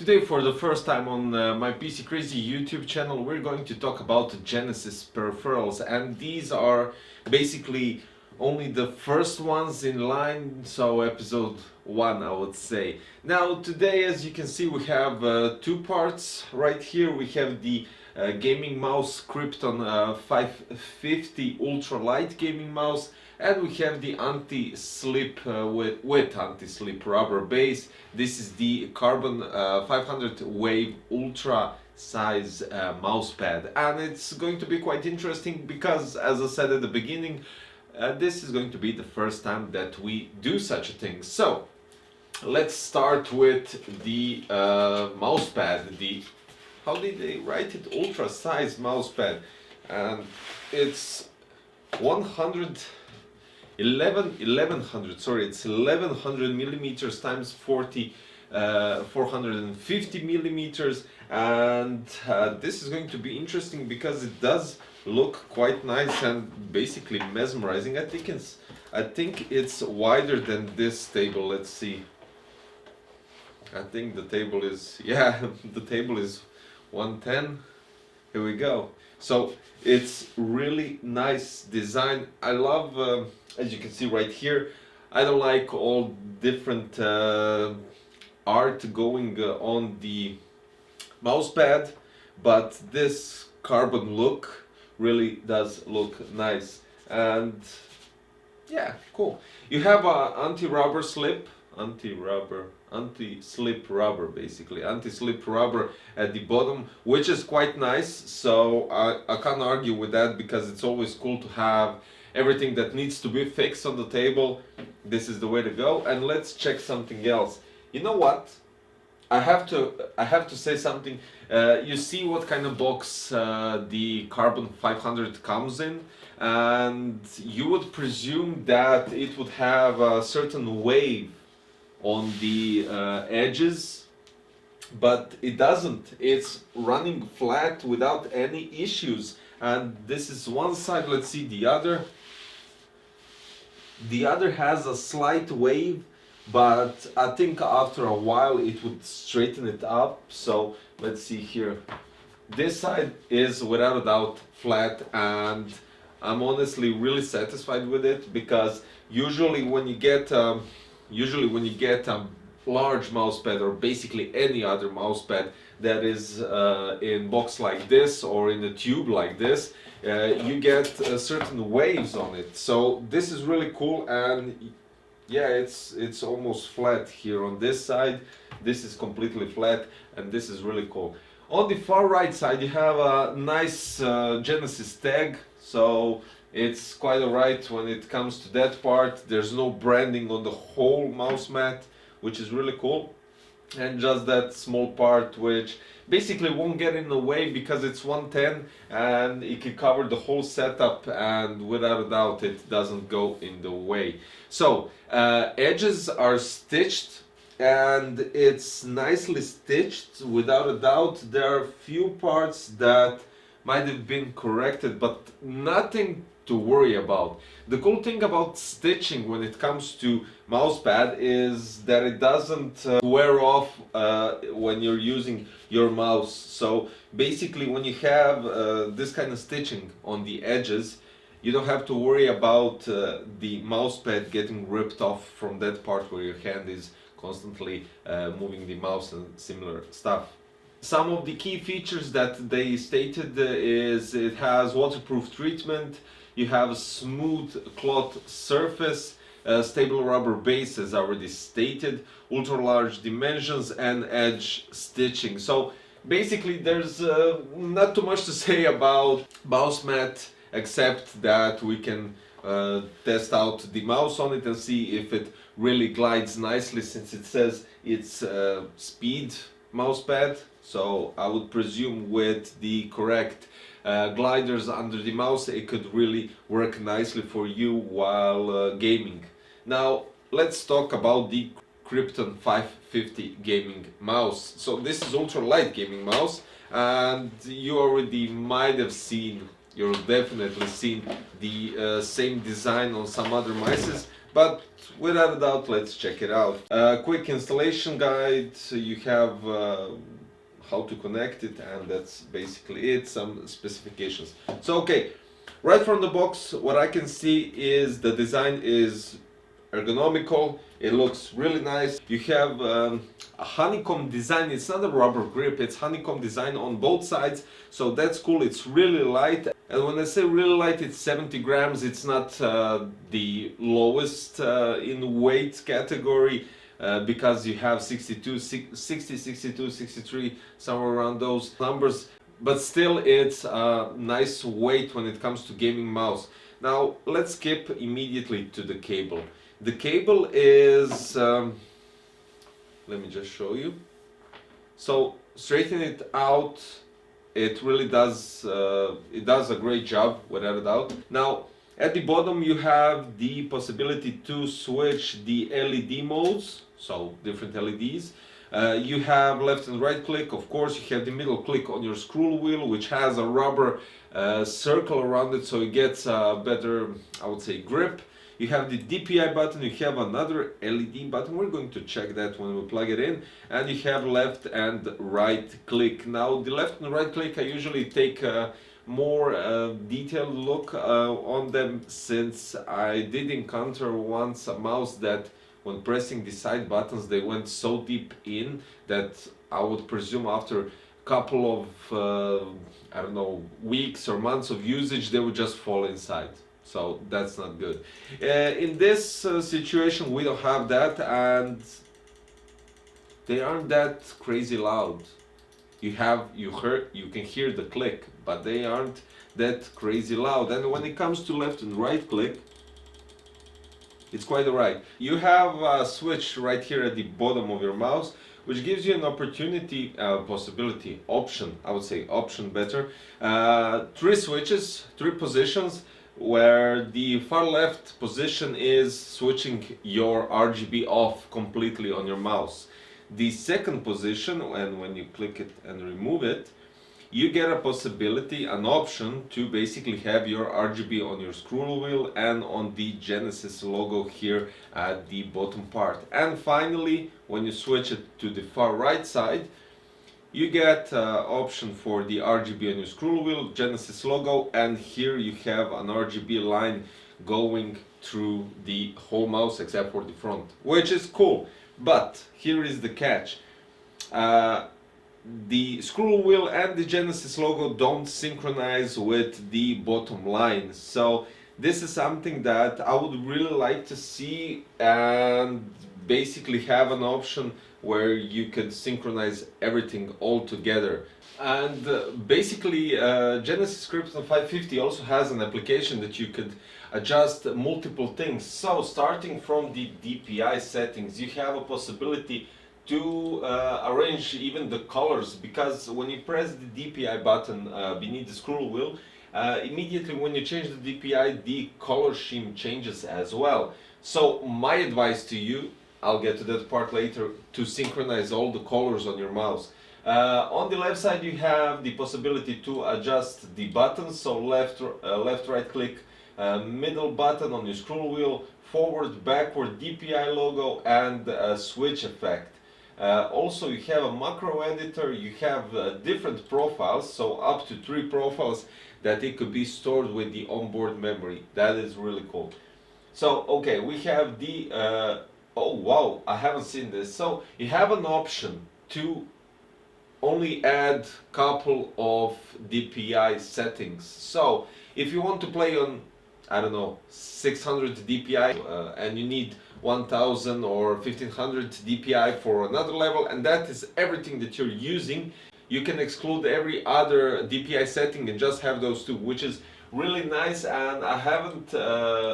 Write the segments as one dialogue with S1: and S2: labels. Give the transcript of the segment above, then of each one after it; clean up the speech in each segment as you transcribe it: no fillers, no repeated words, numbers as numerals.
S1: Today, for the first time on my PC Crazy YouTube channel, we're going to talk about Genesis peripherals, and these are basically only the first ones in line, so episode 1 I would say. Now today, as you can see, we have two parts. Right here we have the gaming mouse Krypton 550 ultra light gaming mouse, and we have the anti-slip with anti-slip rubber base. This is the carbon 500 wave ultra size mouse pad, and it's going to be quite interesting because, as I said at the beginning, this is going to be the first time that we do such a thing. So let's start with the mouse pad. How did they write it? Ultra size mouse pad, and it's 1100 millimeters times 450 millimeters, and this is going to be interesting because it does look quite nice and basically mesmerizing. I think it's wider than this table. Let's see. I think the table is, yeah, the table is 110. Here we go. So it's really nice design. I love, as you can see right here, I don't like all different art going on the mouse pad, but this carbon look really does look nice, and yeah, cool. You have a anti-slip rubber, basically anti-slip rubber at the bottom, which is quite nice, so I can't argue with that, because it's always cool to have everything that needs to be fixed on the table. This is the way to go. And let's check something else. You know what, I have to say something. You see what kind of box the carbon 500 comes in, and you would presume that it would have a certain wave on the edges, but it doesn't. It's running flat without any issues. And this is one side. Let's see the other. The other has a slight wave, but I think after a while it would straighten it up. So let's see here. This side is without a doubt flat, and I'm honestly really satisfied with it, because usually when you get a large mouse pad, or basically any other mouse pad that is in box like this or in a tube like this, you get certain waves on it. So this is really cool, and yeah, it's almost flat here on this side. This is completely flat, and this is really cool. On the far right side you have a nice Genesis tag, so it's quite alright when it comes to that part. There's no branding on the whole mouse mat, which is really cool, and just that small part which basically won't get in the way because it's 110 and it can cover the whole setup, and without a doubt it doesn't go in the way. So edges are stitched, and it's nicely stitched without a doubt. There are few parts that might have been corrected, but nothing to worry about. The cool thing about stitching when it comes to mousepad is that it doesn't wear off when you're using your mouse. So basically, when you have this kind of stitching on the edges, you don't have to worry about the mousepad getting ripped off from that part where your hand is constantly moving the mouse and similar stuff. Some of the key features that they stated is it has waterproof treatment, you have a smooth cloth surface, stable rubber base as already stated, ultra large dimensions, and edge stitching. So basically there's not too much to say about mouse mat, except that we can test out the mouse on it and see if it really glides nicely, since it says it's speed mouse pad. So I would presume with the correct gliders under the mouse, it could really work nicely for you while gaming. Now let's talk about the Krypton 550 gaming mouse. So this is ultra light gaming mouse, and you already might have seen, you've definitely seen the same design on some other mices. But without a doubt, let's check it out. Quick installation guide, so you have how to connect it, and that's basically it, some specifications. So okay, right from the box, what I can see is the design is ergonomical, it looks really nice. You have a honeycomb design, it's not a rubber grip, it's honeycomb design on both sides, so that's cool. It's really light, and when I say really light, it's 70 grams. It's not the lowest in weight category, because you have 62, 60, 62, 63, somewhere around those numbers, but still it's a nice weight when it comes to gaming mouse. Now let's skip immediately to the cable. The cable is, let me just show you. So straighten it out, it really does, it does a great job without a doubt. Now at the bottom you have the possibility to switch the LED modes, so different LEDs. You have left and right click, of course. You have the middle click on your scroll wheel, which has a rubber circle around it, so it gets a better, I would say, grip. You have the DPI button, you have another LED button, we're going to check that when we plug it in, and you have left and right click. Now the left and right click, I usually take a more detailed look on them, since I did encounter once a mouse that when pressing the side buttons they went so deep in that I would presume after a couple of I don't know, weeks or months of usage they would just fall inside. So that's not good. In this situation we don't have that, and they aren't that crazy loud. You can hear the click, but they aren't that crazy loud. And when it comes to left and right click, it's quite alright. You have a switch right here at the bottom of your mouse, which gives you an opportunity, possibility, option, I would say option better. 3 switches, 3 positions, where the far left position is switching your RGB off completely on your mouse. The second position, and when you click it and remove it, you get a possibility, an option to basically have your RGB on your scroll wheel and on the Genesis logo here at the bottom part. And finally, when you switch it to the far right side, you get option for the RGB on your scroll wheel, Genesis logo, and here you have an RGB line going through the whole mouse except for the front, which is cool. But here is the catch. The scroll wheel and the Genesis logo don't synchronize with the bottom line, so this is something that I would really like to see, and basically have an option where you could synchronize everything all together. And basically Genesis Krypton 550 also has an application that you could adjust multiple things. So starting from the DPI settings, you have a possibility to arrange even the colors, because when you press the DPI button beneath the scroll wheel, immediately when you change the DPI, the color scheme changes as well. So my advice to you, I'll get to that part later, to synchronize all the colors on your mouse. On the left side you have the possibility to adjust the buttons, so left, right click, middle button on your scroll wheel, forward, backward, DPI logo, and switch effect. Also you have a macro editor, you have different profiles, so up to 3 profiles that it could be stored with the onboard memory. That is really cool. So okay, we have the oh wow, I haven't seen this. So you have an option to only add couple of DPI settings. So if you want to play on, I don't know, 600 DPI and you need 1000 or 1500 DPI for another level, and that is everything that you're using, you can exclude every other DPI setting and just have those 2, which is really nice, and I haven't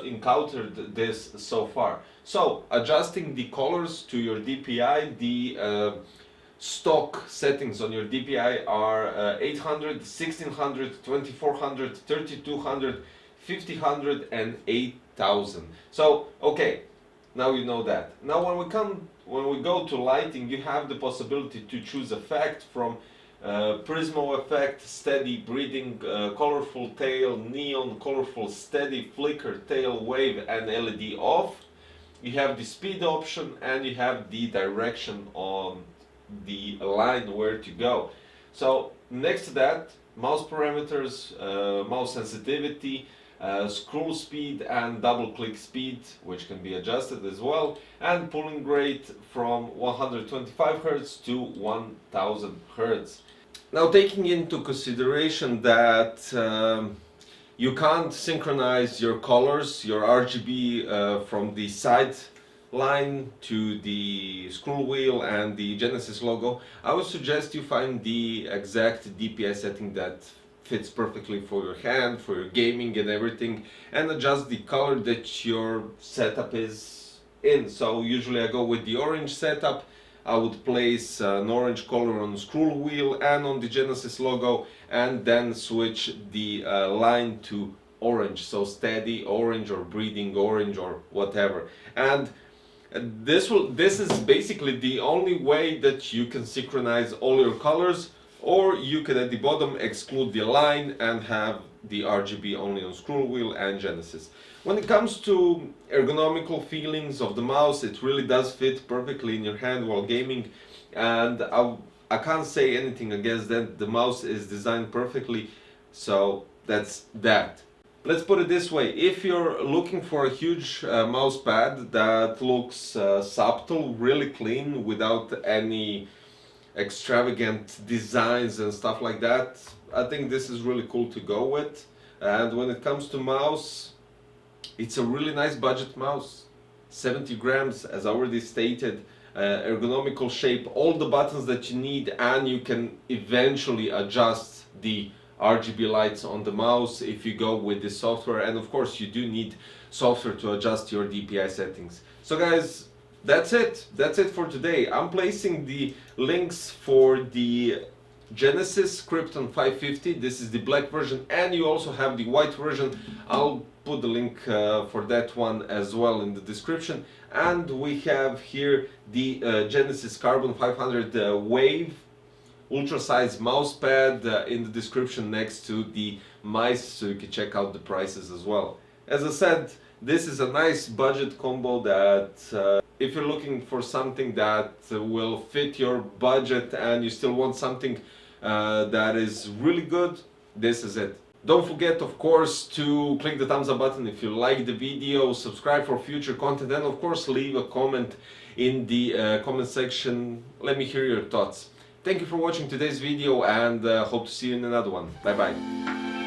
S1: encountered this so far. So adjusting the colors to your DPI, the stock settings on your DPI are 800, 1600, 2400, 3200, 5000 and 8000. So okay, now you know that. Now when we go to lighting, you have the possibility to choose effect from Prismo effect, steady breathing, colorful tail, neon, colorful steady, flicker, tail, wave, and LED off. you have the speed option, and you have the direction on the line where to go. So next to that, mouse parameters, mouse sensitivity, scroll speed and double click speed, which can be adjusted as well, and pulling rate from 125 Hz to 1000 Hz. Now, taking into consideration that you can't synchronize your colors, your RGB from the side line to the scroll wheel and the Genesis logo, I would suggest you find the exact DPI setting that fits perfectly for your hand, for your gaming and everything, and adjust the color that your setup is in. So usually I go with the orange setup. I would place an orange color on the scroll wheel and on the Genesis logo, and then switch the line to orange, so steady orange or breathing orange or whatever. And this is basically the only way that you can synchronize all your colors, or you can at the bottom exclude the line and have the RGB only on scroll wheel and Genesis. When it comes to ergonomical feelings of the mouse, it really does fit perfectly in your hand while gaming, and I can't say anything against that. The mouse is designed perfectly, so that's that. Let's put it this way: if you're looking for a huge mouse pad that looks subtle, really clean, without any extravagant designs and stuff like that, I think this is really cool to go with. And when it comes to mouse, it's a really nice budget mouse, 70 grams as I already stated, ergonomical shape, all the buttons that you need, and you can eventually adjust the RGB lights on the mouse if you go with the software, and of course you do need software to adjust your DPI settings. So guys, that's it for today. I'm placing the links for the Genesis Krypton 550. This is the black version, and you also have the white version. I'll put the link for that one as well in the description. And we have here the Genesis Carbon 500 Wave ultra size mouse pad in the description next to the mice, so you can check out the prices as well. As I said, this is a nice budget combo that if you're looking for something that will fit your budget and you still want something that is really good, this is it. Don't forget, of course, to click the thumbs up button if you like the video, subscribe for future content, and of course leave a comment in the comment section. Let me hear your thoughts. Thank you for watching today's video, and hope to see you in another one. Bye bye.